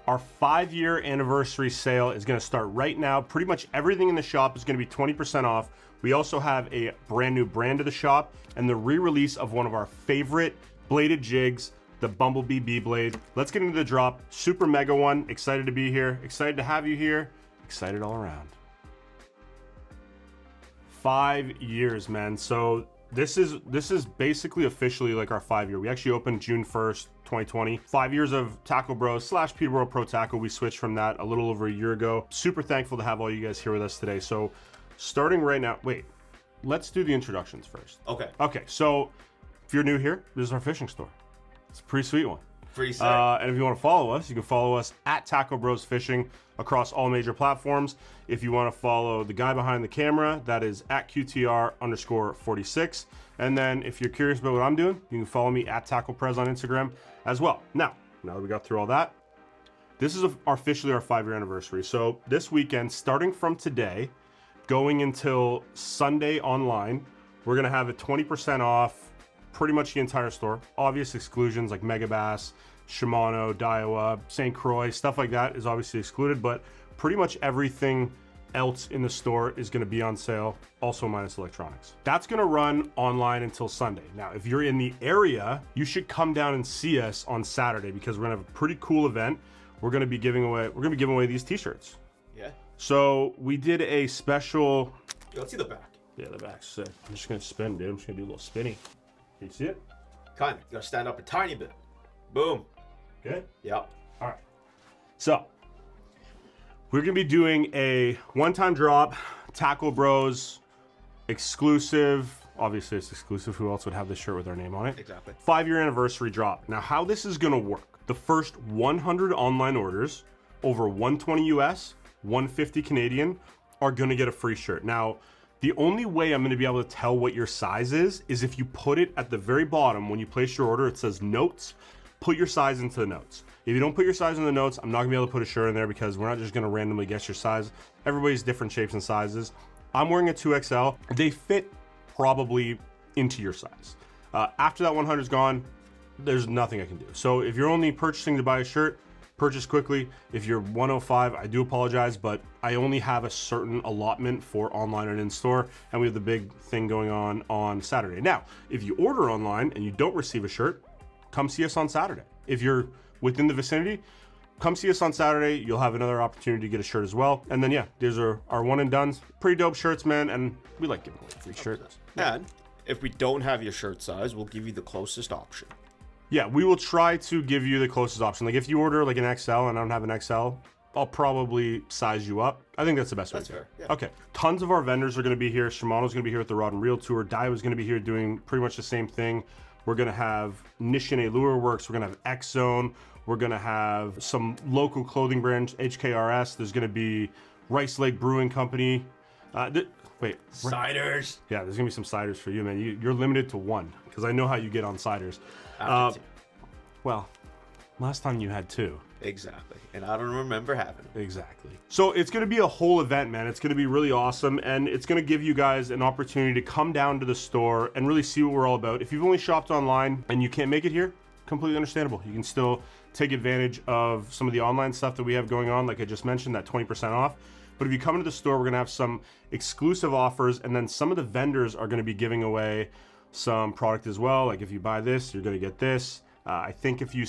Our 5-year anniversary sale is gonna start right now. Pretty much everything in the shop is gonna be 20% off. We also have a brand new brand to the shop and the re-release of one of our favorite bladed jigs, the Bumblebee B-Blade. Let's get into the drop. Super mega one. Excited to be here. Excited to have you here. Excited all around. 5 years, man. So this is basically officially like our 5-year. We actually opened June 1st, 2020. 5 years of Tacklebros / P-World Pro Tackle. We switched from that a little over a year ago. Super thankful to have all you guys here with us today. So starting right now, wait, let's do the introductions first. Okay. Okay, so if you're new here, this is our fishing store. It's a pretty sweet one. Pretty sick. And if you want to follow us, you can follow us at Tacklebros Fishing across all major platforms. If you want to follow the guy behind the camera, that is at QTR_46. And then if you're curious about what I'm doing, you can follow me at TacklePrez on Instagram as well. Now that we got through all that, this is officially our 5-year anniversary. So this weekend, starting from today, going until Sunday online, we're gonna have a 20% off pretty much the entire store. Obvious exclusions like Megabass, Shimano, Daiwa, St. Croix, stuff like that is obviously excluded, but pretty much everything else in the store is gonna be on sale, also minus electronics. That's gonna run online until Sunday. Now, if you're in the area, you should come down and see us on Saturday because we're gonna have a pretty cool event. We're gonna be giving away these t-shirts. Yeah. So we did a special. Yeah, let's see the back. Yeah, the back's sick. I'm just gonna spin, dude. I'm just gonna do a little spinny. Can you see it? Kind of. You gotta stand up a tiny bit. Boom. Good? Yep. All right. So we're gonna be doing a one-time drop, Tacklebros exclusive. Obviously it's exclusive. Who else would have this shirt with our name on it? Exactly. 5-year anniversary drop. Now how this is gonna work. The first 100 online orders over 120 US, 150 Canadian are gonna get a free shirt. Now, the only way I'm gonna be able to tell what your size is if you put it at the very bottom. When you place your order, it says notes, put your size into the notes. If you don't put your size in the notes, I'm not gonna be able to put a shirt in there because we're not just gonna randomly guess your size. Everybody's different shapes and sizes. I'm wearing a 2XL. They fit probably into your size. After that 100 is gone, there's nothing I can do. So if you're only purchasing to buy a shirt, purchase quickly. If you're 105, I do apologize, but I only have a certain allotment for online and in-store, and we have the big thing going on Saturday. Now, if you order online and you don't receive a shirt, come see us on Saturday. If you're within the vicinity, come see us on Saturday. You'll have another opportunity to get a shirt as well. And then, yeah, these are our one and dones. Pretty dope shirts, man, and we like giving away free shirts. And if we don't have your shirt size, we'll give you the closest option. Yeah, we will try to give you the closest option. Like if you order like an XL and I don't have an XL, I'll probably size you up. I think that's the best way to do it. Yeah. Okay, tons of our vendors are gonna be here. Shimano's gonna be here with the Rod and Reel Tour. Daiwa's gonna be here doing pretty much the same thing. We're gonna have Nishine Lure Works. We're gonna have X Zone. We're gonna have some local clothing brands, HKRS. There's gonna be Rice Lake Brewing Company. Wait. Ciders. Yeah, there's gonna be some ciders for you, man. You're limited to one because I know how you get on ciders. Well, last time you had 2. Exactly. And I don't remember having them. Exactly. So it's going to be a whole event, man. It's going to be really awesome. And it's going to give you guys an opportunity to come down to the store and really see what we're all about. If you've only shopped online and you can't make it here, completely understandable. You can still take advantage of some of the online stuff that we have going on. Like I just mentioned, that 20% off. But if you come into the store, we're going to have some exclusive offers. And then some of the vendors are going to be giving away some product as well. Like if you buy this, you're going to get this. I think if you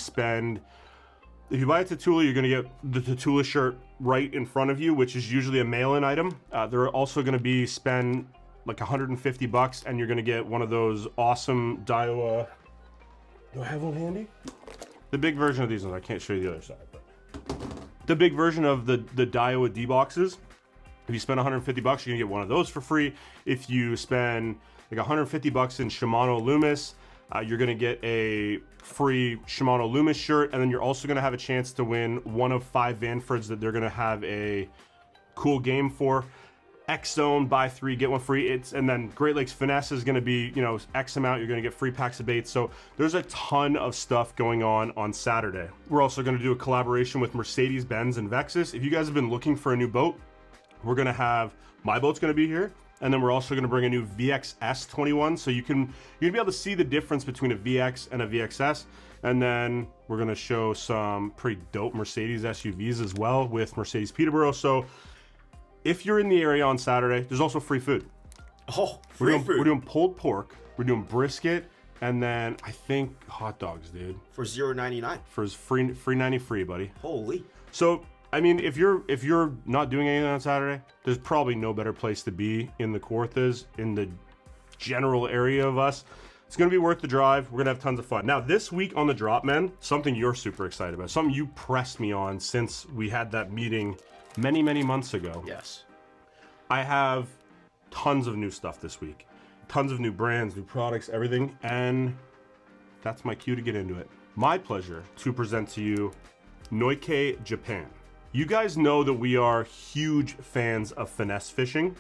buy a Tatula, you're gonna get the Tatula shirt right in front of you, which is usually a mail-in item. They're also gonna be spend like $150 and you're gonna get one of those awesome Daiwa. Do I have one handy? The big version of these ones, I can't show you the other side, but the big version of the Daiwa D boxes. If you spend $150, you're gonna get one of those for free. If you spend like $150 in Shimano Loomis, you're gonna get a free Shimano Loomis shirt, and then you're also gonna have a chance to win one of 5 Vanfords that they're gonna have a cool game for. X Zone, buy 3, get 1 free. And then Great Lakes Finesse is gonna be, you know, X amount, you're gonna get free packs of baits. So there's a ton of stuff going on Saturday. We're also gonna do a collaboration with Mercedes-Benz and Vexus. If you guys have been looking for a new boat, we're gonna have, my boat's gonna be here. And then we're also gonna bring a new VXS 21. So you're gonna be able to see the difference between a VX and a VXS. And then we're gonna show some pretty dope Mercedes SUVs as well with Mercedes Peterborough. So if you're in the area on Saturday, there's also free food. Oh, free food. We're doing pulled pork, we're doing brisket, and then I think hot dogs, dude. For $0.99. For free 90 free, buddy. Holy. So, I mean, if you're not doing anything on Saturday, there's probably no better place to be in the Kawarthas, in the general area of us. It's gonna be worth the drive. We're gonna have tons of fun. Now, this week on the drop, man, something you're super excited about, something you pressed me on since we had that meeting many, many months ago. Yes. I have tons of new stuff this week. Tons of new brands, new products, everything, and that's my cue to get into it. My pleasure to present to you Noike Japan. You guys know that we are huge fans of finesse fishing,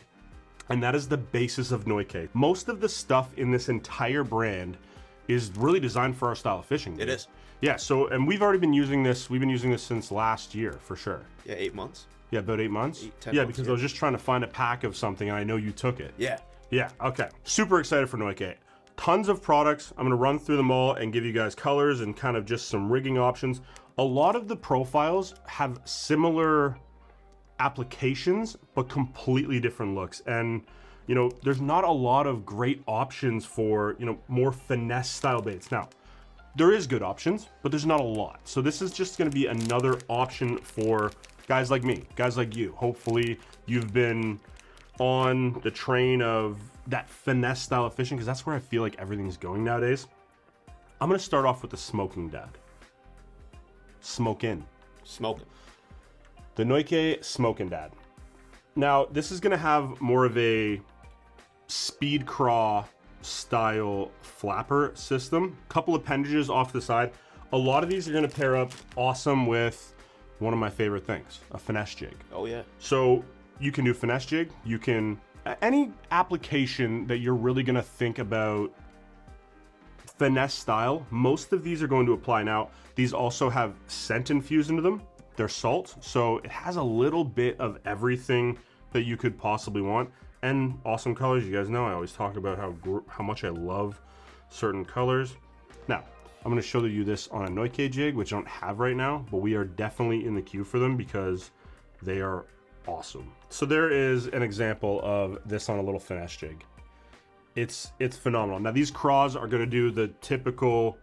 and that is the basis of Noike. Most of the stuff in this entire brand is really designed for our style of fishing. It is. Yeah, so, and we've already been using this, we've been using this since last year, for sure. Yeah, 8 months. Yeah, about 8 months? 10 yeah, months, because I was just trying to find a pack of something, and I know you took it. Yeah. Yeah, okay. Super excited for Noike. Tons of products. I'm gonna run through them all and give you guys colors and kind of just some rigging options. A lot of the profiles have similar applications, but completely different looks. And, you know, there's not a lot of great options for, you know, more finesse style baits. Now, there is good options, but there's not a lot. So this is just gonna be another option for guys like me, guys like you. Hopefully you've been on the train of that finesse style of fishing, because that's where I feel like everything's going nowadays. I'm gonna start off with the Smokin Dad. Smokin. Smoking. The Noike Smokin Dad. Now, this is gonna have more of a speed craw style flapper system. Couple appendages off the side. A lot of these are gonna pair up awesome with one of my favorite things, a finesse jig. Oh yeah. So you can do finesse jig, you can, any application that you're really gonna think about finesse style, most of these are going to apply. Now, these also have scent infused into them. They're salt, so it has a little bit of everything that you could possibly want. And awesome colors. You guys know I always talk about how much I love certain colors. Now, I'm gonna show you this on a Noike jig, which I don't have right now, but we are definitely in the queue for them because they are awesome. So there is an example of this on a little finesse jig. It's phenomenal. Now these craws are gonna do the typical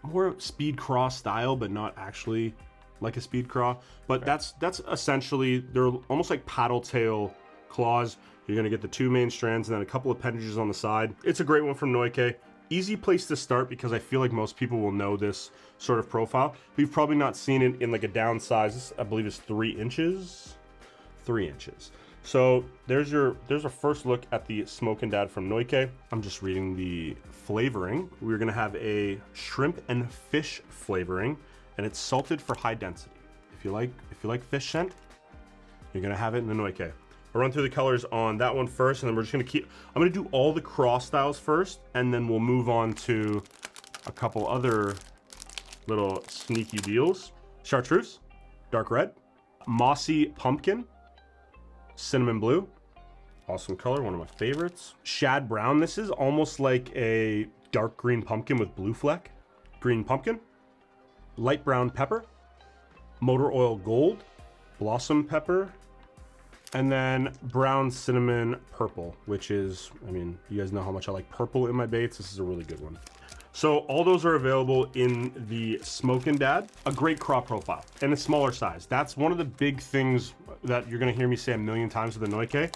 more speed craw style, but not actually like a speed craw. But right. that's essentially, they're almost like paddle tail claws. You're gonna get the two main strands and then a couple of appendages on the side. It's a great one from Noike. Easy place to start because I feel like most people will know this sort of profile. We've probably not seen it in like a downsize. This, I believe, is 3 inches. 3 inches. So there's a first look at the Smokin Dad from Noike. I'm just reading the flavoring. We're gonna have a shrimp and fish flavoring, and it's salted for high density. If you like fish scent, you're gonna have it in the Noike. I'll run through the colors on that one first, and then we're just gonna I'm gonna do all the Craw styles first, and then we'll move on to a couple other little sneaky deals. Chartreuse, dark red, mossy pumpkin, cinnamon blue, awesome color, one of my favorites. Shad brown, this is almost like a dark green pumpkin with blue fleck. Green pumpkin, light brown pepper, motor oil gold, blossom pepper, and then brown cinnamon purple, which is, I mean, you guys know how much I like purple in my baits. This is a really good one. So all those are available in the Smokin Dad. A great craw profile and a smaller size. That's one of the big things that you're gonna hear me say a million times with the Noike.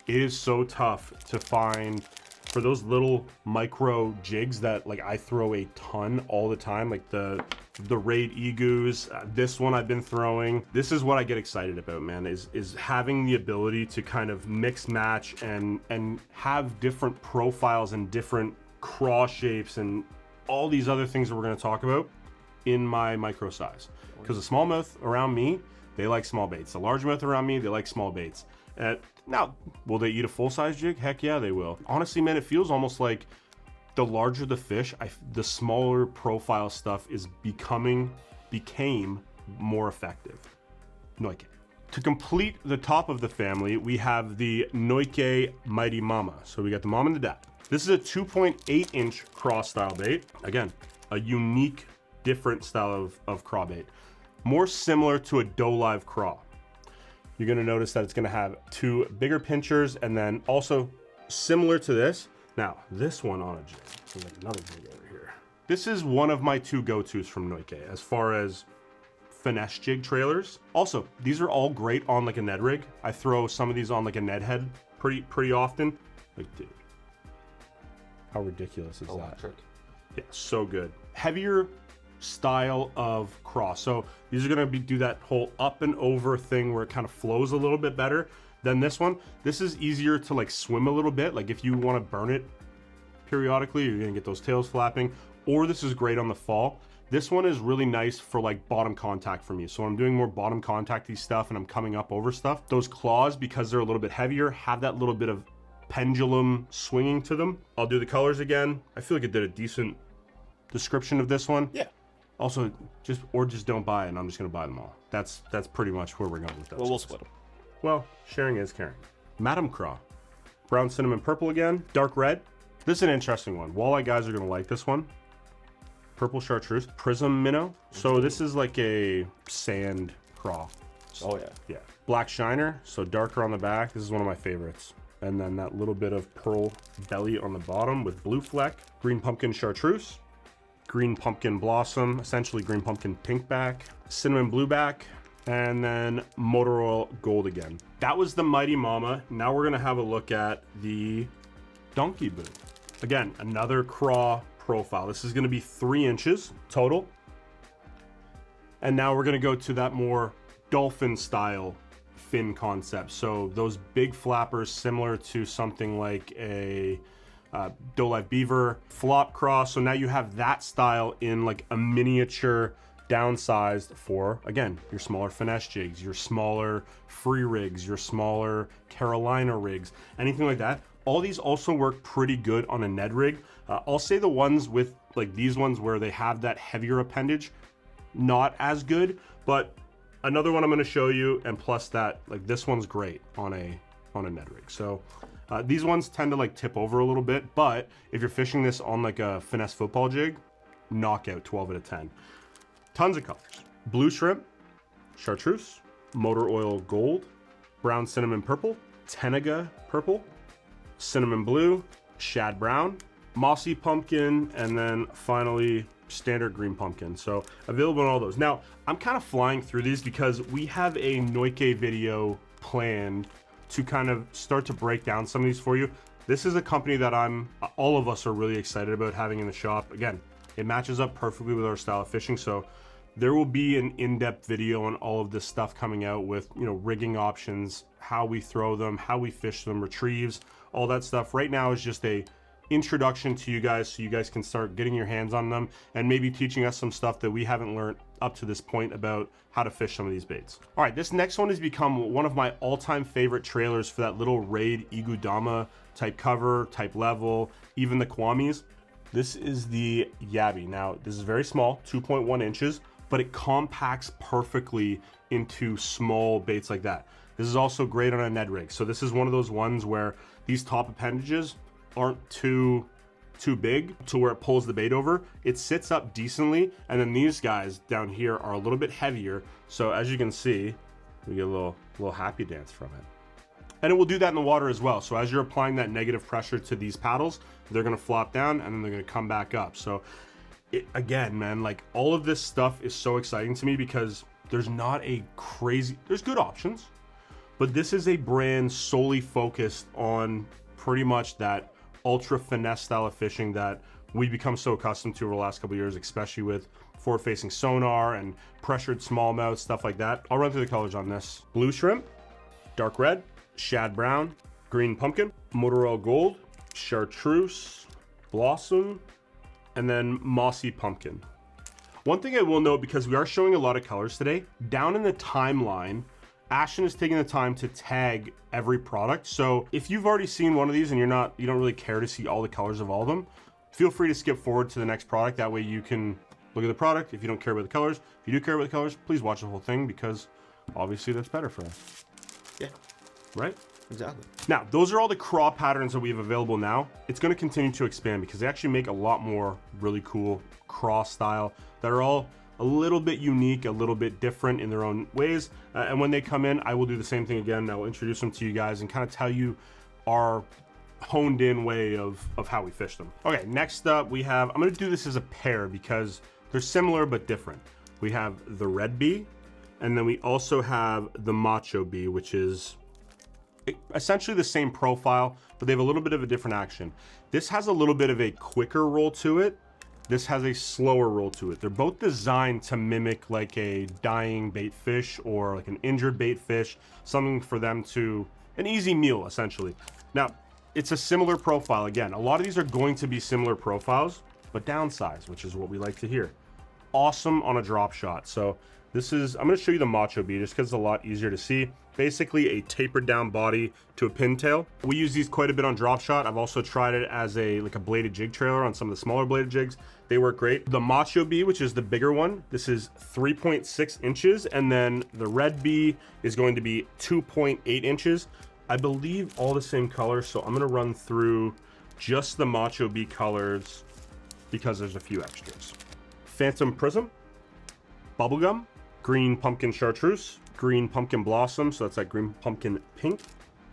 It is so tough to find for those little micro jigs that like I throw a ton all the time, like the Raid Egus, this one I've been throwing. This is what I get excited about, man, is having the ability to kind of mix match and have different profiles and different craw shapes and all these other things that we're going to talk about in my micro size. Because the smallmouth around me, they like small baits. The largemouth around me, they like small baits. Now, will they eat a full-size jig? Heck yeah, they will. Honestly, man, it feels almost like the larger the fish, the smaller profile stuff became more effective. Noike. To complete the top of the family, we have the Noike Mighty Mama. So we got the mom and the dad. This is a 2.8 inch craw style bait. Again, a unique, different style of craw bait. More similar to a doe live craw. You're gonna notice that it's gonna have two bigger pinchers, and then also similar to this. Now, this one on a jig, so like another jig over here. This is one of my two go-tos from Noike as far as finesse jig trailers. Also, these are all great on like a Ned rig. I throw some of these on like a Ned head pretty often. Like, dude, how ridiculous is that? Yeah, so good. Heavier style of craw. So these are gonna do that whole up and over thing where it kind of flows a little bit better than this one. This is easier to like swim a little bit. Like if you want to burn it periodically, you're gonna get those tails flapping, or this is great on the fall. This one is really nice for like bottom contact for me. So when I'm doing more bottom contacty stuff and I'm coming up over stuff, those claws, because they're a little bit heavier, have that little bit of pendulum swinging to them. I'll do the colors again. I feel like it did a decent description of this one. Yeah. Also, just don't buy it, and I'm just gonna buy them all. That's pretty much where we're going with those. Well, we'll split them. Well, sharing is caring. Madam Craw. Brown cinnamon purple again. Dark red. This is an interesting one. Walleye guys are gonna like this one. Purple chartreuse. Prism minnow. So this is like a sand craw. Oh yeah. Yeah. Black shiner, so darker on the back. This is one of my favorites. And then that little bit of pearl belly on the bottom with blue fleck. Green pumpkin chartreuse. Green pumpkin blossom, essentially green pumpkin pinkback, cinnamon blueback, and then motor oil gold again. That was the Mighty Mama. Now we're gonna have a look at the Donkey Boo. Again, another craw profile. This is gonna be 3 inches total. And now we're gonna go to that more dolphin style fin concept. So those big flappers similar to something like a doe live beaver, flop cross. So now you have that style in like a miniature downsized for, again, your smaller finesse jigs, your smaller free rigs, your smaller Carolina rigs, anything like that. All these also work pretty good on a Ned rig. I'll say the ones with like these ones where they have that heavier appendage, not as good, but another one I'm going to show you, and plus that, like this one's great on a Ned rig. So these ones tend to like tip over a little bit, but if you're fishing this on like a finesse football jig, knockout 12 out of 10. Tons of colors. Blue shrimp, chartreuse, motor oil gold, brown cinnamon purple, tenaga purple, cinnamon blue, shad brown, mossy pumpkin, and then finally standard green pumpkin. So available in all those. Now, I'm kind of flying through these because we have a Noike video planned to kind of start to break down some of these for you. This is a company that all of us are really excited about having in the shop. Again, it matches up perfectly with our style of fishing. So there will be an in-depth video on all of this stuff coming out with, you know, rigging options, how we throw them, how we fish them, retrieves, all that stuff. Right now is just a introduction to you guys so you guys can start getting your hands on them and maybe teaching us some stuff that we haven't learned up to this point about how to fish some of these baits. All right, this next one has become one of my all-time favorite trailers for that little Raid Igudama type cover, type level, even the Kwamis. This is the Yabby. Now, this is very small, 2.1 inches, but it compacts perfectly into small baits like that. This is also great on a Ned rig. So this is one of those ones where these top appendages aren't too big to where it pulls the bait over. It sits up decently, and then these guys down here are a little bit heavier. So as you can see, we get a little happy dance from it. And it will do that in the water as well. So as you're applying that negative pressure to these paddles, they're gonna flop down and then they're gonna come back up. So again, man, like all of this stuff is so exciting to me because there's good options, but this is a brand solely focused on pretty much that ultra finesse style of fishing that we've become so accustomed to over the last couple of years, especially with forward facing sonar and pressured smallmouth, stuff like that. I'll run through the colors on this. Blue shrimp, dark red, shad brown, green pumpkin, motor oil gold, chartreuse, blossom, and then mossy pumpkin. One thing I will note, because we are showing a lot of colors today, down in the timeline, Ashton is taking the time to tag every product. So if you've already seen one of these and you don't really care to see all the colors of all of them, feel free to skip forward to the next product. That way you can look at the product if you don't care about the colors. If you do care about the colors, please watch the whole thing because obviously that's better for us. Yeah, Right? exactly. Now, those are all the craw patterns that we have available now. It's going to continue to expand because they actually make a lot more really cool craw style that are all a little bit unique, a little bit different in their own ways. And when they come in, I will do the same thing again. I will introduce them to you guys and kind of tell you our honed in way of how we fish them. Okay, next up we have, I'm going to do this as a pair because they're similar but different. We have the Redbee, and then we also have the Machobee, which is essentially the same profile, but they have a little bit of a different action. This has a little bit of a quicker roll to it. This has a slower roll to it. They're both designed to mimic like a dying bait fish or like an injured bait fish, something for them to, an easy meal essentially. Now, it's a similar profile. Again, a lot of these are going to be similar profiles, but downsized, which is what we like to hear. Awesome on a drop shot. So this is, I'm going to show you the Machobee just because it's a lot easier to see. Basically a tapered down body to a pintail. We use these quite a bit on drop shot. I've also tried it as a like a bladed jig trailer on some of the smaller bladed jigs. They work great. The Machobee, which is the bigger one, this is 3.6 inches, and then the Redbee is going to be 2.8 inches. I believe all the same colors, so I'm going to run through just the Machobee colors because there's a few extras. Phantom Prism, Bubblegum, Green Pumpkin Chartreuse, Green Pumpkin Blossom, so that's like Green Pumpkin Pink,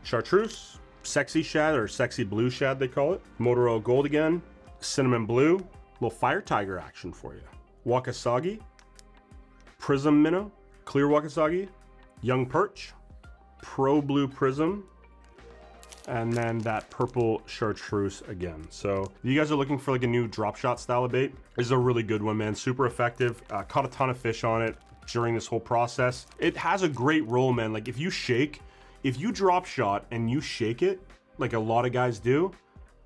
Chartreuse, Sexy Shad, or Sexy Blue Shad they call it, Motor Oil Gold again, Cinnamon Blue, little Fire Tiger action for you, Wakasagi, Prism Minnow, Clear Wakasagi, Young Perch, Pro Blue Prism, and then that purple Chartreuse again. So if you guys are looking for like a new drop shot style of bait, this is a really good one, man. Super effective. Caught a ton of fish on it during this whole process. It has a great roll, man. Like if you drop shot and you shake it, like a lot of guys do,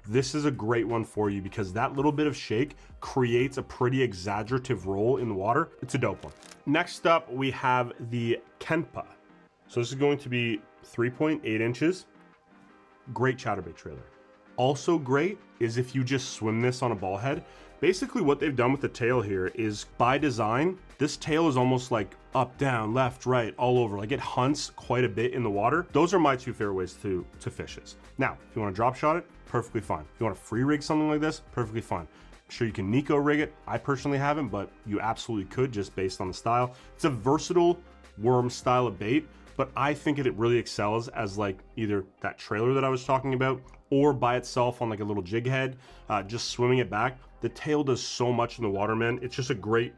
this is a great one for you because that little bit of shake creates a pretty exaggerative roll in the water. It's a dope one. Next up, we have the Kemnpa. So this is going to be 3.8 inches. Great chatterbait trailer. Also great is if you just swim this on a ball head. Basically what they've done with the tail here is by design, this tail is almost like up, down, left, right, all over. Like it hunts quite a bit in the water. Those are my two favorite ways to fish this. Now, if you want to drop shot it, perfectly fine. If you want to free rig something like this, perfectly fine. I'm sure you can Nico rig it. I personally haven't, but you absolutely could just based on the style. It's a versatile worm style of bait, but I think it really excels as like either that trailer that I was talking about or by itself on like a little jig head, just swimming it back. The tail does so much in the water, man. It's just a great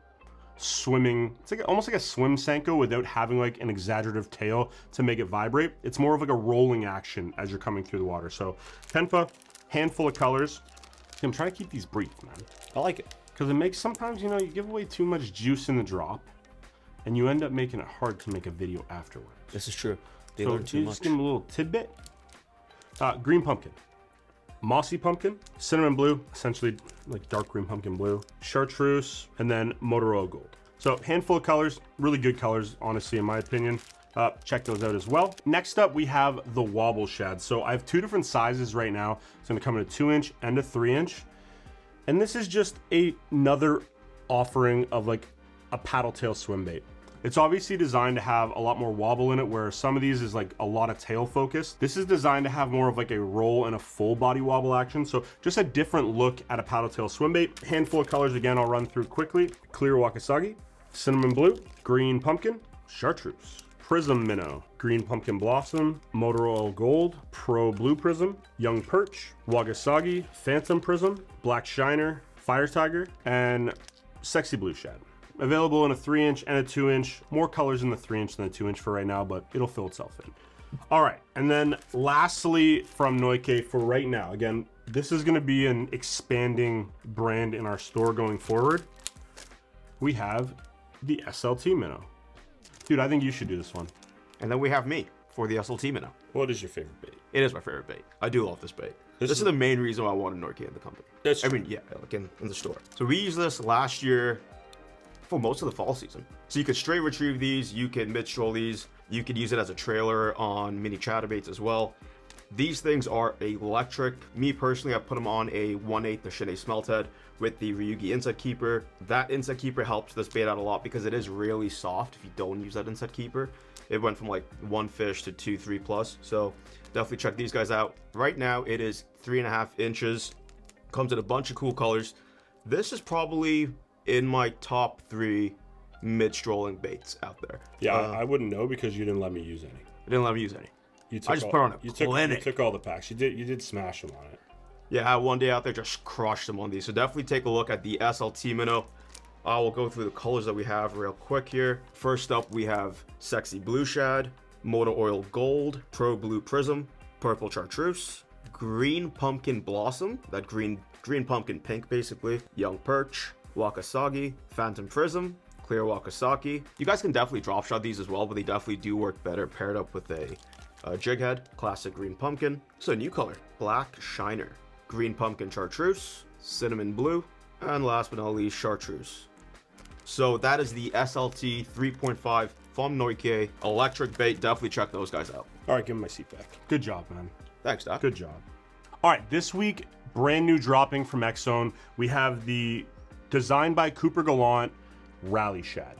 swimming, it's like almost like a swim Senko without having like an exaggerative tail to make it vibrate. It's more of like a rolling action as you're coming through the water. So Kemnpa, handful of colors. I'm trying to keep these brief, man. I like it. Because it makes, sometimes, you know, you give away too much juice in the drop and you end up making it hard to make a video afterwards. This is true. They So learn too much. just give them a little tidbit. Green pumpkin, mossy pumpkin, cinnamon blue, essentially like dark green pumpkin blue, chartreuse, and then motor oil gold. So handful of colors, really good colors, honestly, in my opinion. Check those out as well. Next up, we have the Wobble Shad. So I have two different sizes right now. It's gonna come in a 2-inch and a 3-inch. And this is just another offering of like a paddle tail swim bait. It's obviously designed to have a lot more wobble in it, where some of these is like a lot of tail focus. This is designed to have more of like a roll and a full body wobble action. So just a different look at a paddle tail swim bait. Handful of colors again, I'll run through quickly. Clear Wakasagi, cinnamon blue, green pumpkin, chartreuse, prism minnow, green pumpkin blossom, motor oil gold, pro blue prism, young perch, Wakasagi, phantom prism, black shiner, fire tiger, and sexy blue shad. Available in a 3-inch and a 2-inch. More colors in the 3-inch than the 2-inch for right now, but it'll fill itself in. All right, and then lastly from Noike for right now, again, this is gonna be an expanding brand in our store going forward. We have the SLT Minnow. Dude, I think you should do this one. And then we have me for the SLT Minnow. What is your favorite bait? It is my favorite bait. I do love this bait. This is the main reason why I wanted Noike in the company. That's I mean, yeah, like in the store. So we used this last year for most of the fall season. So you could straight retrieve these, you can mid-stroll these, you could use it as a trailer on mini chatterbaits as well. These things are electric. Me personally, I put them on a 1/8 Chine smelt head. with the Ryugi Inset Keeper. That Inset Keeper helps this bait out a lot because it is really soft if you don't use that Inset Keeper. It went from like 1 fish to 2, 3 plus. So definitely check these guys out. Right now it is 3.5 inches. Comes in a bunch of cool colors. This is probably in my top 3 mid-strolling baits out there. Yeah, I wouldn't know because you didn't let me use any. I didn't let me use any. I just all, put on a you clinic. took all the packs. You did smash them on it. Yeah, I had one day out there, just crushed them on these. So definitely take a look at the SLT Minnow. I will go through the colors that we have real quick here. First up, we have Sexy Blue Shad, Motor Oil Gold, Pro Blue Prism, Purple Chartreuse, Green Pumpkin Blossom, that green pumpkin pink basically, Young Perch, Wakasagi, Phantom Prism, Clear Wakasaki. You guys can definitely drop shot these as well, but they definitely do work better paired up with a jig head, classic green pumpkin. So new color, Black Shiner, Green Pumpkin Chartreuse, Cinnamon Blue, and last but not least, Chartreuse. So that is the SLT 3.5 from Noike. Electric bait, definitely check those guys out. All right, give him my seat back. Good job, man. Thanks, Doc. Good job. All right, this week, brand new dropping from X-Zone. We have the designed by Cooper Gallant Rally Shad.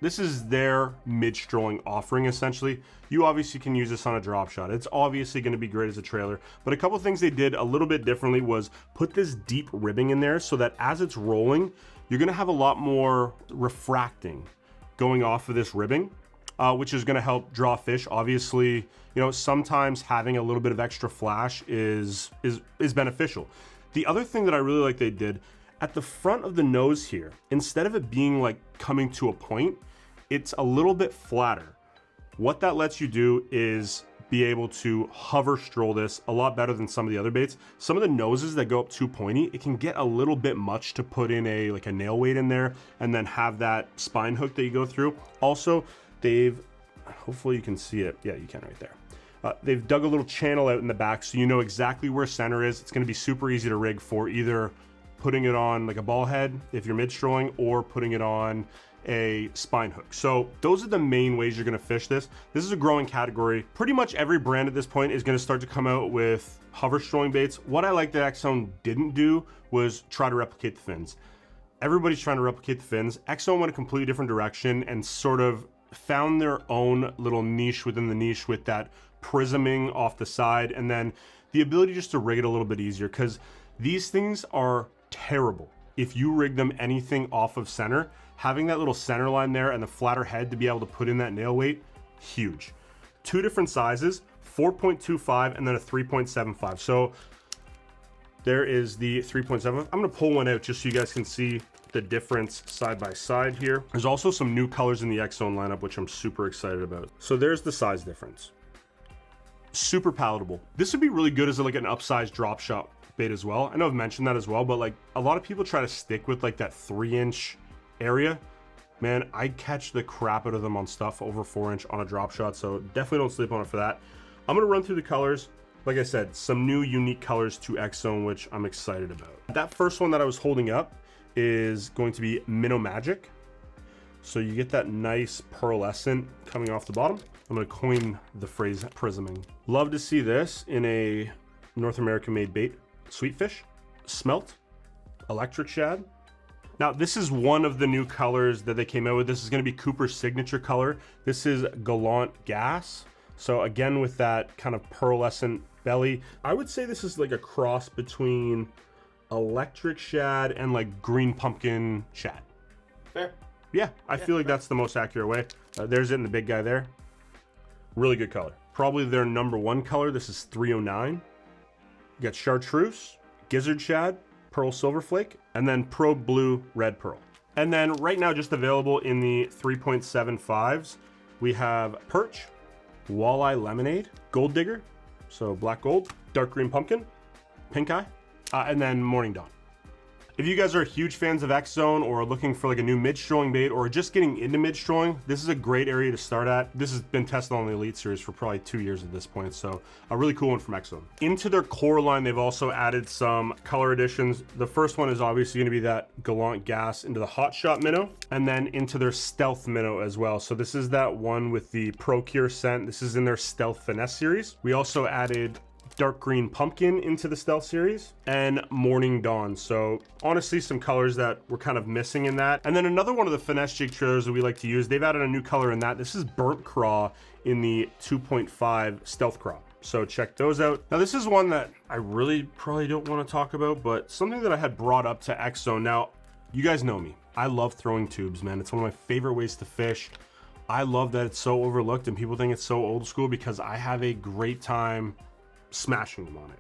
This is their mid-strolling offering, essentially. You obviously can use this on a drop shot. It's obviously going to be great as a trailer, but a couple things they did a little bit differently was put this deep ribbing in there so that as it's rolling, you're going to have a lot more refracting going off of this ribbing, which is going to help draw fish. Obviously, you know, sometimes having a little bit of extra flash is beneficial. The other thing that I really like they did, at the front of the nose here, instead of it being like coming to a point, it's a little bit flatter. What that lets you do is be able to hover stroll this a lot better than some of the other baits. Some of the noses that go up too pointy, it can get a little bit much to put in like a nail weight in there and then have that spine hook that you go through. Also, hopefully you can see it. Yeah, you can right there. They've dug a little channel out in the back so you know exactly where center is. It's gonna be super easy to rig for either putting it on like a ball head if you're mid-strolling or putting it on a spine hook. So those are the main ways you're gonna fish this. This is a growing category. Pretty much every brand at this point is gonna start to come out with hover strolling baits. What I like that X-Zone didn't do was try to replicate the fins. Everybody's trying to replicate the fins. X-Zone went a completely different direction and sort of found their own little niche within the niche with that prisming off the side and then the ability just to rig it a little bit easier, because these things are terrible if you rig them anything off of center. Having that little center line there and the flatter head to be able to put in that nail weight, huge. 2 different sizes, 4.25 and then a 3.75. So there is the 3.7. I'm gonna pull one out just so you guys can see the difference side by side here. There's also some new colors in the X-Zone lineup, which I'm super excited about. So there's the size difference. Super palatable. This would be really good as like an upsized drop shot bait as well. I know I've mentioned that as well, but like a lot of people try to stick with like that 3-inch area. Man, I catch the crap out of them on stuff over 4-inch on a drop shot, so definitely don't sleep on it for that. I'm gonna run through the colors. Like I said, some new unique colors to X-Zone, which I'm excited about. That first one that I was holding up is going to be Minnow Magic. So you get that nice pearlescent coming off the bottom. I'm gonna coin the phrase prisming. Love to see this in a North American made bait. Sweetfish, Smelt, Electric Shad. Now this is one of the new colors that they came out with. This is gonna be Cooper's signature color. This is Gallant Gas. So again, with that kind of pearlescent belly, I would say this is like a cross between Electric Shad and like Green Pumpkin Shad. Fair. Yeah, I feel like that's the most accurate way. There's it in the big guy there. Really good color. Probably their #1 color. This is 309. You got Chartreuse, Gizzard Shad, Pearl Silver Flake, and then Pro Blue Red Pearl. And then right now just available in the 3.75s, we have Perch, Walleye Lemonade, Gold Digger, so black gold, dark green pumpkin, pink eye, and then Morning Dawn. If you guys are huge fans of X-Zone or are looking for like a new mid-strolling bait or just getting into mid-strolling, this is a great area to start at. This has been tested on the Elite Series for probably 2 years at this point, so a really cool one from X-Zone. Into their core line, they've also added some color additions. The first one is obviously going to be that Gallant Gas into the Hot Shot Minnow, and then into their Stealth Minnow as well. So this is that one with the Procure scent. This is in their Stealth Finesse series. We also added Dark Green Pumpkin into the Stealth series, and Morning Dawn. So honestly, some colors that were kind of missing in that. And then another one of the finesse jig trailers that we like to use, they've added a new color in that. This is Burnt Craw in the 2.5 Stealth Craw. So check those out. Now this is one that I really probably don't want to talk about, but something that I had brought up to X Zone. Now, you guys know me. I love throwing tubes, man. It's one of my favorite ways to fish. I love that it's so overlooked and people think it's so old school because I have a great time smashing them on it.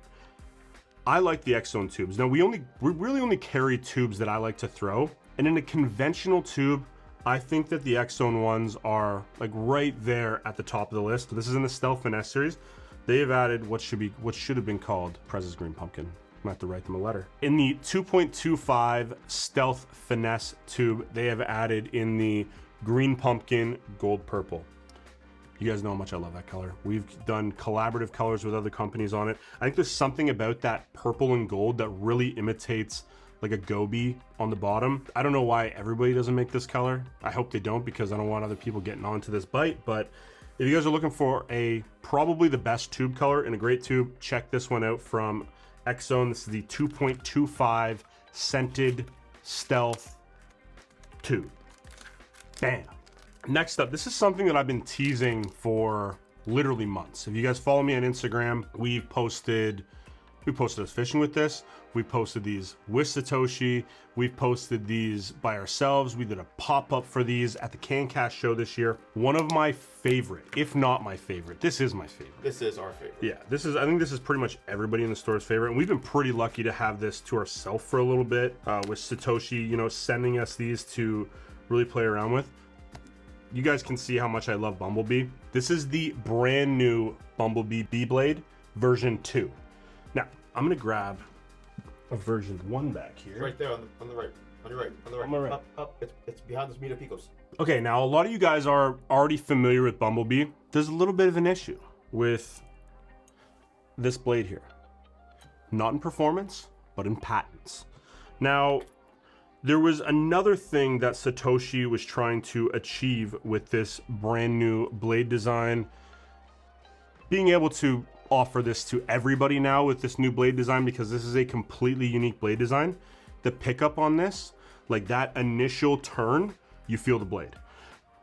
I like the X Zone tubes. Now we really only carry tubes that I like to throw. And in a conventional tube, I think that the X Zone ones are like right there at the top of the list. This is in the Stealth Finesse series. They have added what should have been called Prez's Green Pumpkin. I'm gonna have to write them a letter. In the 2.25 Stealth Finesse tube, they have added in the Green Pumpkin Gold Purple. You guys know how much I love that color. We've done collaborative colors with other companies on it. I think there's something about that purple and gold that really imitates like a goby on the bottom. I don't know why everybody doesn't make this color. I hope they don't because I don't want other people getting onto this bite, but if you guys are looking for probably the best tube color in a great tube, check this one out from X Zone. This is the 2.25 Scented Stealth tube. Bam. Next up, this is something that I've been teasing for literally months. If you guys follow me on Instagram, we posted us fishing with this. We posted these with Satoshi. We've posted these by ourselves. We did a pop-up for these at the CanCast show this year. One of my favorite, if not my favorite. This is my favorite. This is our favorite. Yeah, I think this is pretty much everybody in the store's favorite. And we've been pretty lucky to have this to ourselves for a little bit with Satoshi, you know, sending us these to really play around with. You guys can see how much I love Bumblebee. This is the brand new Bumblebee B-Blade version 2. Now, I'm gonna grab a version 1 back here. Right there on the right. On your right. On the right. On my right. Up. It's behind this Meter Picos. Okay, now a lot of you guys are already familiar with Bumblebee. There's a little bit of an issue with this blade here. Not in performance, but in patents. Now, there was another thing that Satoshi was trying to achieve with this brand new blade design. Being able to offer this to everybody now with this new blade design, because this is a completely unique blade design. The pickup on this, like that initial turn, you feel the blade.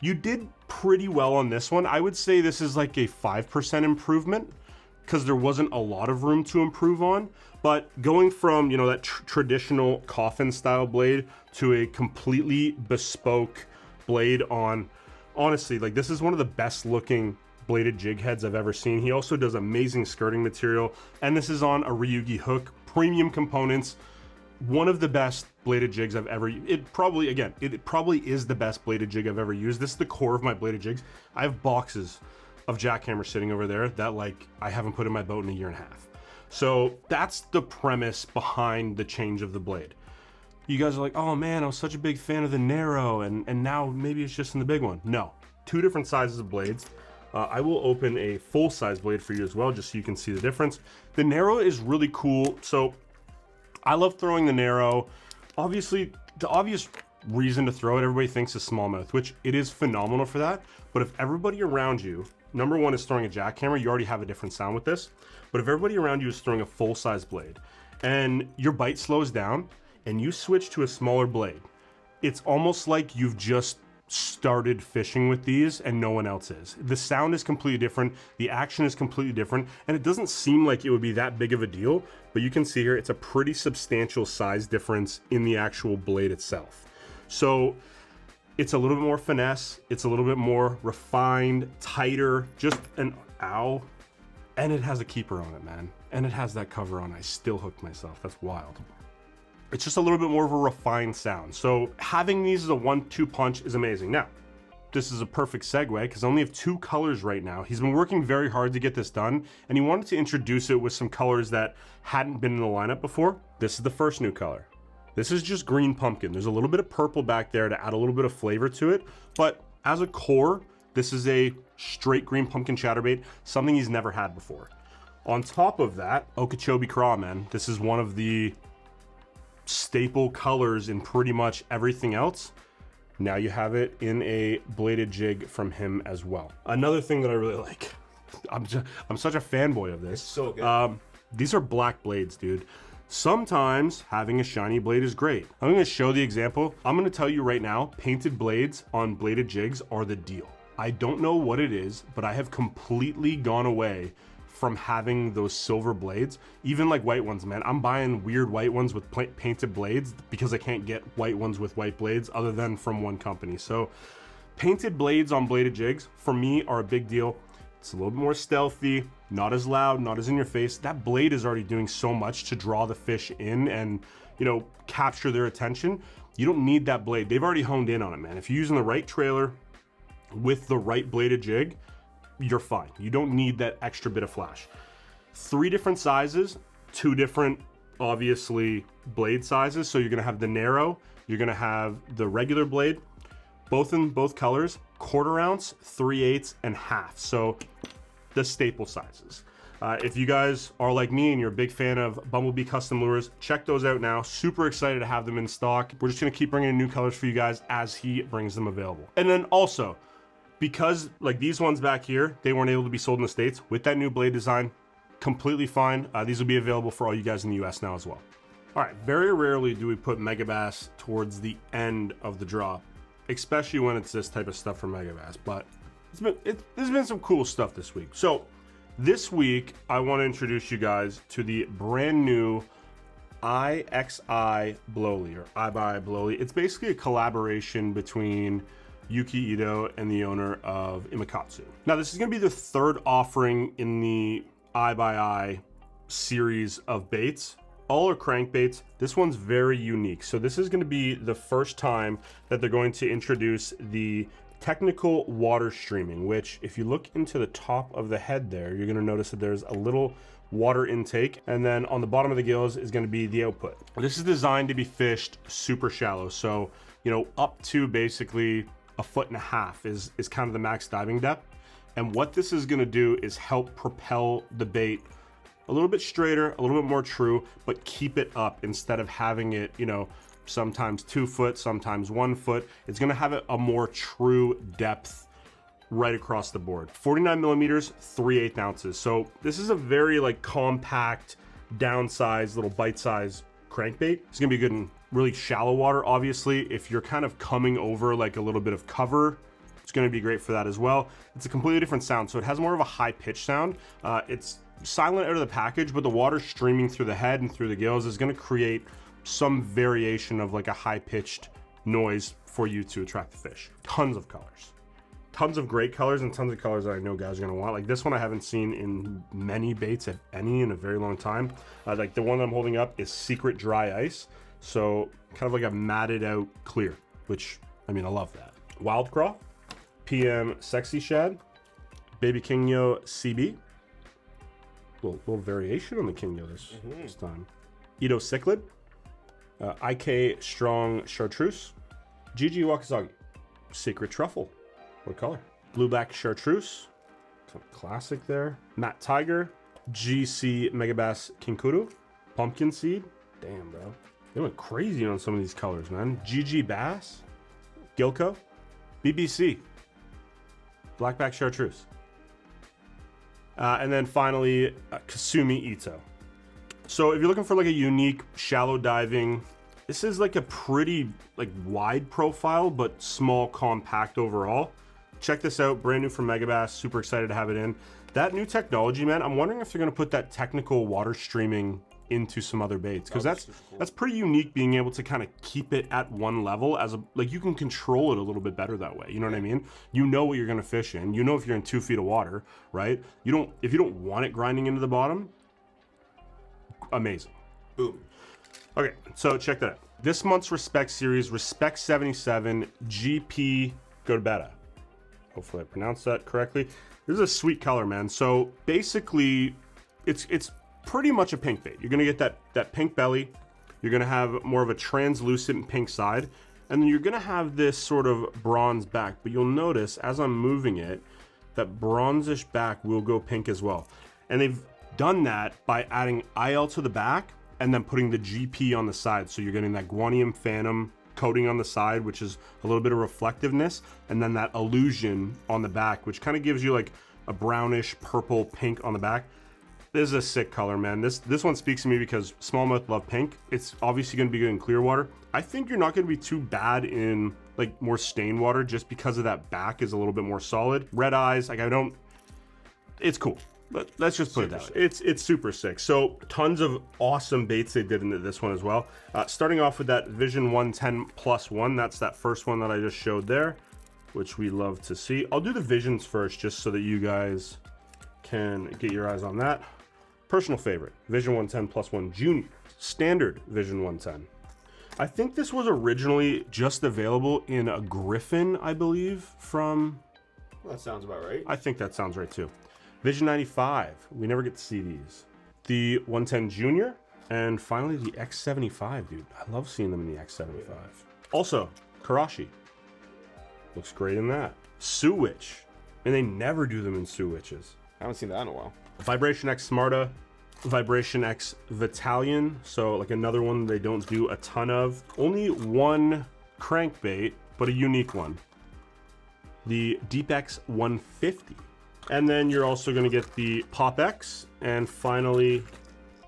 You did pretty well on this one. I would say this is like a 5% improvement because there wasn't a lot of room to improve on. But going from, you know, that traditional coffin style blade to a completely bespoke blade on, honestly, like this is one of the best looking bladed jig heads I've ever seen. He also does amazing skirting material, and this is on a Ryugi hook, premium components. One of the best bladed jigs I've ever used. It probably is the best bladed jig I've ever used. This is the core of my bladed jigs. I have boxes of jackhammer sitting over there that like I haven't put in my boat in a year and a half. So that's the premise behind the change of the blade. You guys are like, oh man, I was such a big fan of the narrow, and now maybe it's just in the big one. No, two different sizes of blades. I will open a full-size blade for you as well, just so you can see the difference. The narrow is really cool. So I love throwing the narrow. Obviously, the obvious reason to throw it, everybody thinks is smallmouth, which it is phenomenal for that. But if everybody around you, number one is throwing a jackhammer, you already have a different sound with this. But if everybody around you is throwing a full-size blade and your bite slows down and you switch to a smaller blade, it's almost like you've just started fishing with these and no one else is. The sound is completely different, the action is completely different, and it doesn't seem like it would be that big of a deal, but you can see here it's a pretty substantial size difference in the actual blade itself. So it's a little bit more finesse, it's a little bit more refined, tighter, just an ow, and it has a keeper on it, man, and it has that cover on. I still hooked myself. That's wild. It's just a little bit more of a refined sound. So having these as a 1-2 punch is amazing. Now, this is a perfect segue because I only have 2 colors right now. He's been working very hard to get this done, and he wanted to introduce it with some colors that hadn't been in the lineup before. This is the first new color. This is just green pumpkin. There's a little bit of purple back there to add a little bit of flavor to it, but as a core, this is a straight green pumpkin chatterbait, something he's never had before. On top of that, Okeechobee Craw, man. This is one of the staple colors in pretty much everything else. Now you have it in a bladed jig from him as well. Another thing that I really like, I'm such a fanboy of this. So good. These are black blades, dude. Sometimes having a shiny blade is great. I'm gonna show the example. I'm gonna tell you right now, painted blades on bladed jigs are the deal. I don't know what it is, but I have completely gone away from having those silver blades, even like white ones, man. I'm buying weird white ones with painted blades because I can't get white ones with white blades other than from one company. So painted blades on bladed jigs for me are a big deal. It's a little bit more stealthy, not as loud, not as in your face. That blade is already doing so much to draw the fish in and, you know, capture their attention. You don't need that blade. They've already honed in on it, man. If you're using the right trailer with the right bladed jig, you're fine. You don't need that extra bit of flash. 3 different sizes, 2 different, obviously, blade sizes. So you're gonna have the narrow, you're gonna have the regular blade, both in both colors, 1/4 ounce, 3/8, and half. So the staple sizes. If you guys are like me and you're a big fan of Bumblebee custom lures, check those out now. Super excited to have them in stock. We're just gonna keep bringing in new colors for you guys as he brings them available. And then also, because like these ones back here, they weren't able to be sold in the States, with that new blade design, completely fine. These will be available for all you guys in the US now as well. All right, very rarely do we put Megabass towards the end of the drop, especially when it's this type of stuff from Megabass, but there's been some cool stuff this week. So this week, I want to introduce you guys to the brand new IxI Blowly, or IxI Blowly. It's basically a collaboration between Yuki Ito and the owner of Imakatsu. Now, this is going to be the 3rd offering in the I series of baits. All are crankbaits. This one's very unique. So this is going to be the first time that they're going to introduce the technical water streaming, which if you look into the top of the head there, you're going to notice that there's a little water intake, and then on the bottom of the gills is going to be the output. This is designed to be fished super shallow. So, you know, up to basically 1.5 feet is kind of the max diving depth. And what this is going to do is help propel the bait a little bit straighter, a little bit more true, but keep it up instead of having it, you know, sometimes 2 foot, sometimes 1 foot. It's gonna have a more true depth right across the board. 49 millimeters, 3/8 ounces. So this is a very like compact, downsized, little bite-sized crankbait. It's gonna be good in really shallow water. Obviously, if you're kind of coming over like a little bit of cover, it's gonna be great for that as well. It's a completely different sound. So it has more of a high pitch sound. It's silent out of the package, but the water streaming through the head and through the gills is gonna create some variation of like a high-pitched noise for you to attract the fish. Tons of colors, tons of great colors, and tons of colors that I know guys are gonna want. Like this one I haven't seen in many baits, if any, in a very long time. Like the one I'm holding up is Secret Dry Ice, so kind of like a matted out clear, which I mean I love that. Wild Craw, PM Sexy Shad, Baby Kingyo CB, little variation on the Kingyo this time. Ito Cichlid, IK Strong Chartreuse, GG Wakazagi, Secret Truffle, what color? Blueback Chartreuse, kind of classic there. Matte Tiger, GC Megabass Kinkuru, Pumpkin Seed, damn bro, they went crazy on some of these colors, man. GG Bass, Gilco, BBC, Blackback Chartreuse, and then finally Kasumi Ito. So if you're looking for like a unique shallow diving, this is like a pretty like wide profile, but small, compact overall. Check this out, brand new from Megabass, super excited to have it in. That new technology, man, I'm wondering if they're gonna put that technical water streaming into some other baits, because that's pretty unique, being able to kind of keep it at one level as a, like you can control it a little bit better that way. You know what I mean? You know what you're gonna fish in, you know if you're in 2 feet of water, right? If you don't want it grinding into the bottom, amazing. Boom. Okay, so check that out. This month's Respect series, Respect 77 GP Gerbera. Hopefully I pronounced that correctly. This is a sweet color, man. So basically, it's pretty much a pink bait. You're gonna get that pink belly. You're gonna have more of a translucent pink side, and then you're gonna have this sort of bronze back. But you'll notice as I'm moving it, that bronzish back will go pink as well. And they've done that by adding IL to the back and then putting the GP on the side. So you're getting that guanium phantom coating on the side, which is a little bit of reflectiveness, and then that illusion on the back, which kind of gives you like a brownish purple pink on the back. This is a sick color, man. This one speaks to me because smallmouth love pink. It's obviously going to be good in clear water. I think you're not going to be too bad in like more stained water just because of that back is a little bit more solid. Red eyes, like it's cool. But let's just put it that way. It's super sick. So tons of awesome baits they did into this one as well. Starting off with that Vision Oneten Plus one. That's that first one that I just showed there, which we love to see. I'll do the Visions first just so that you guys can get your eyes on that. Personal favorite, Vision Oneten Plus one Junior. Standard Vision 110. I think this was originally just available in a Griffin, I believe, from... Well, that sounds about right. I think that sounds right too. Vision 95, we never get to see these. The 110 Junior, and finally the X75, dude. I love seeing them in the X75. Also, Karashi. Looks great in that. Suwitch, and they never do them in Suwitches. I haven't seen that in a while. Vibration X Smarta, Vibration X Vitalian, so like another one they don't do a ton of. Only one crankbait, but a unique one. The Deep X 150. And then you're also going to get the Pop X and finally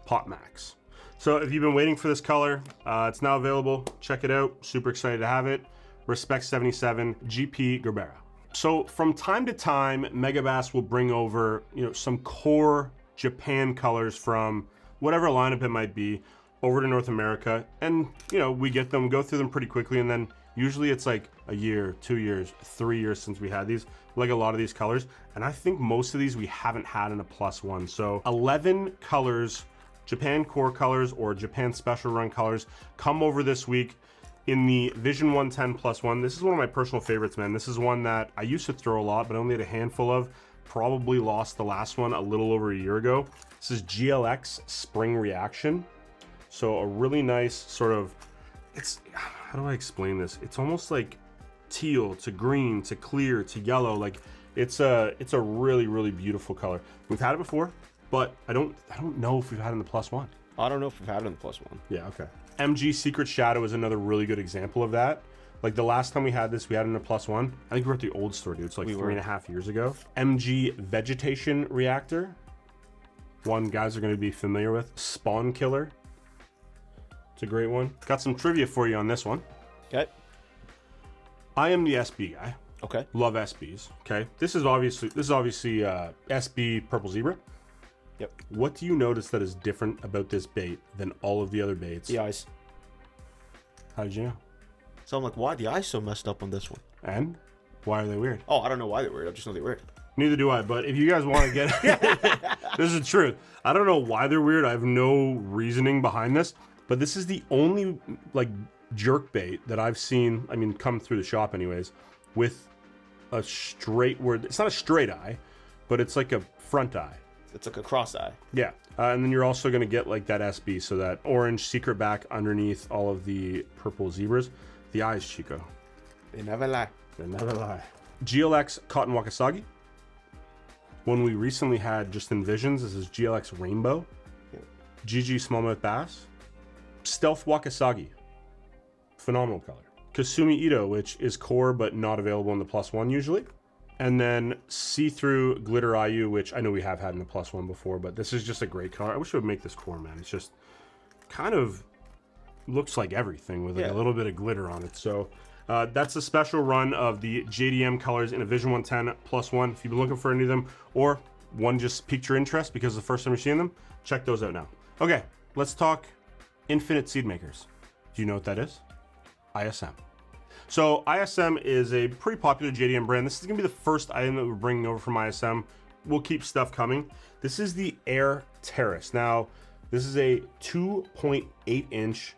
Pop Max. So if you've been waiting for this color, it's now available. Check it out. Super excited to have it. Respect 77 GP Gerbera. So from time to time, Megabass will bring over, some core Japan colors from whatever lineup it might be over to North America. And, we get them, go through them pretty quickly. And then usually it's like a year, 2 years, 3 years since we had these, like a lot of these colors. And I think most of these we haven't had in a plus one. So 11 colors, Japan core colors or Japan special run colors come over this week in the Vision 110 Plus one. This is one of my personal favorites, man. This is one that I used to throw a lot, but I only had a handful of. Probably lost the last one a little over a year ago. This is GLX Spring Reaction. So a really nice sort of, how do I explain this? It's almost like teal to green to clear to yellow. Like it's a really, really beautiful color. We've had it before, but I don't know if we've had it in the plus one. I don't know if we've had it in the plus one. Yeah, okay. MG Secret Shadow is another really good example of that. Like the last time we had this, we had it in a plus one. I think we were at the old store, dude. It's like 3.5 years ago. MG Vegetation Reactor. One guys are going to be familiar with. Spawn Killer. It's a great one. Got some trivia for you on this one. Okay. I am the SB guy. Okay. Love SBs. Okay. This is obviously SB Purple Zebra. Yep. What do you notice that is different about this bait than all of the other baits? The eyes. How did you know? So I'm like, why are the eyes so messed up on this one? And why are they weird? Oh, I don't know why they're weird. I just know they're weird. Neither do I, but if you guys want to get this is the truth. I don't know why they're weird. I have no reasoning behind this, but this is the only like jerk bait that I've seen, come through the shop anyways, with a straight word. It's not a straight eye, but it's like a front eye. It's like a cross eye. Yeah. And then you're also going to get like that SB, so that orange secret back underneath all of the purple zebras. The eyes, Chico. They never lie. They never lie. GLX Cotton Wakasagi. One we recently had just in Visions. This is GLX Rainbow. Yeah. GG Smallmouth Bass. Stealth Wakasagi. Phenomenal color. Kasumi Ito, which is core but not available in the plus one usually. And then See-Through Glitter IU, which I know we have had in the plus one before, but this is just a great color. I wish I would make this core, man. It's just kind of looks like everything with like a little bit of glitter on it. So that's a special run of the JDM colors in a Vision 110 plus one. If you've been looking for any of them, or one just piqued your interest because it's the first time you're seeing them, check those out now. Okay, let's talk Infinite Seed Makers. Do you know what that is? ISM. So ISM is a pretty popular JDM brand. This is gonna be the first item that we're bringing over from ISM. We'll keep stuff coming. This is the Airterris. Now, this is a 2.8 inch,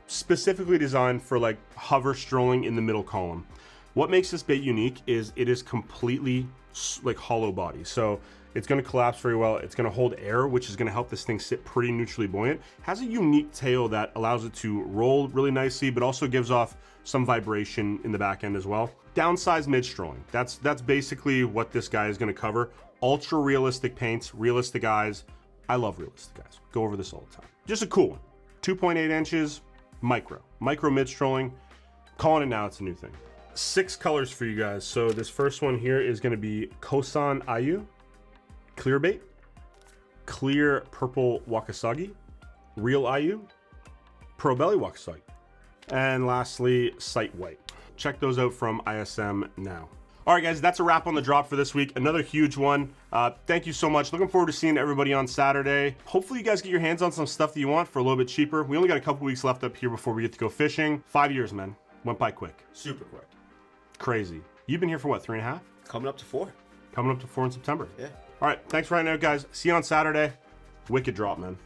specifically designed for like hover strolling in the middle column. What makes this bait unique is it is completely like hollow body. So it's going to collapse very well. It's going to hold air, which is going to help this thing sit pretty neutrally buoyant. It has a unique tail that allows it to roll really nicely, but also gives off some vibration in the back end as well. Downsized mid-strolling. That's basically what this guy is going to cover. Ultra realistic paints, realistic eyes. I love realistic eyes. Go over this all the time. Just a cool one. 2.8 inches, micro mid-strolling. Calling it now, it's a new thing. 6 colors for you guys. So this first one here is going to be Kosan Ayu, Clear Bait, Clear Purple Wakasagi, Real Ayu, Pro Belly Wakasagi, and lastly, Sight White. Check those out from ISM now. All right, guys, that's a wrap on the drop for this week. Another huge one. Thank you so much. Looking forward to seeing everybody on Saturday. Hopefully you guys get your hands on some stuff that you want for a little bit cheaper. We only got a couple weeks left up here before we get to go fishing. 5 years, man. Went by quick. Super quick. Crazy. You've been here for what, 3.5? Coming up to 4. Coming up to 4 in September. Yeah. All right, thanks for right now, guys. See you on Saturday. Wicked drop, man.